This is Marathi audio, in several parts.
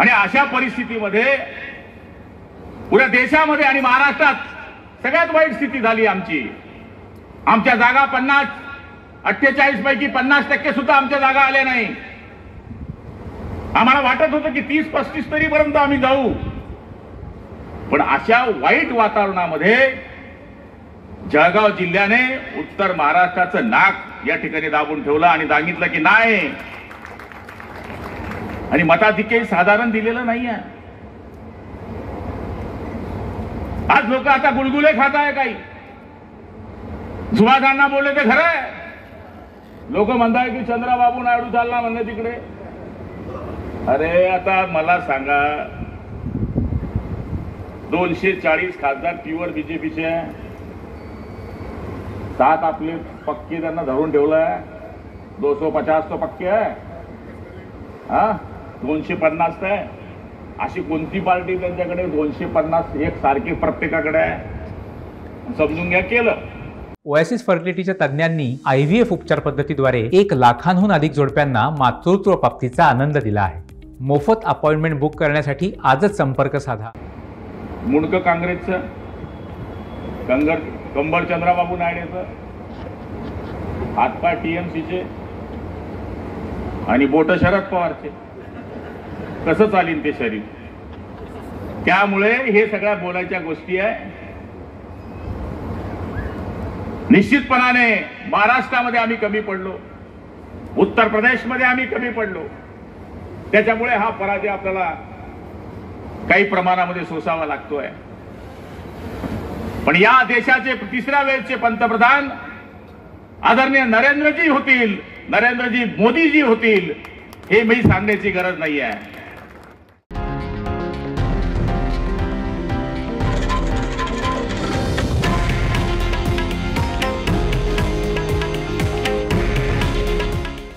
आणि अशा परिस्थितीमध्ये पुऱ्या देशामध्ये आणि महाराष्ट्रात सगळ्यात वाईट स्थिती झाली आमची। आमच्या जागा 48 पैकी 50% सुद्धा आमच्या जागा आल्या नाही। आम्हाला वाटत होतं की 30-35 तरी पर्यंत आम्ही जाऊ, पण अशा वाईट वातावरणामध्ये जळगाव जिल्ह्याने उत्तर महाराष्ट्राचं नाक या ठिकाणी दाबून ठेवलं आणि सांगितलं की नाही, आणि मताधिक्य साधारण दिलेलं नाहीये। आज लोक आता गुलगुले खात आहे, काही सुभाषांना बोलले ते खरं आहे। लोक म्हणताय की चंद्रबाबू नायडू चालला म्हणणे तिकडे। अरे आता मला सांगा, 240 खासदार प्युअर बीजेपीचे आहे, 7 आपले पक्के त्यांना धरून ठेवलाय, 250 तो पक्के आहे, हा 250 आहे। अशी कोणती पार्टी त्यांच्याकडे 250 एक सारखी प्रत्येकाकडे आहे? समजून घ्या केलं। ओएसिस फर्टिलिटीच्या तज्ञांनी IVF उपचार पद्धतीद्वारे 1 लाखांहून अधिक जोडप्यांना मातृत्व प्राप्तीचा आनंद दिला आहे। मोफत अपॉइंटमेंट बुक करण्यासाठी आजच संपर्क साधा। मुंडक काँग्रेसचं, कंबर चंद्रबाबू नायडूचं, हातपाय TMCचे आणि बोट शरद पवारचे, कसं चालीन ते शरीर? त्यामुळे हे सगळ्या बोलायच्या गोष्टी आहे। निश्चितपणाने महाराष्ट्रामध्ये आम्ही कमी पडलो, उत्तर प्रदेशमध्ये आम्ही कमी पडलो, त्याच्यामुळे हा पराजय आपल्याला काही प्रमाणामध्ये सोसावा लागतोय। पण या देशाचे तिसऱ्या वेळचे पंतप्रधान आदरणीय नरेंद्रजी होतील, नरेंद्रजी मोदीजी होतील, हे मी सांगण्याची गरज नाही आहे।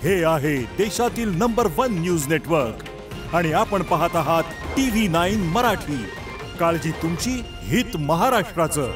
हे आहे देशातील नंबर 1 न्यूज नेटवर्क आणि आपण पाहत आहात TV9 मराठी। काळजी तुमची, हित महाराष्ट्राचं।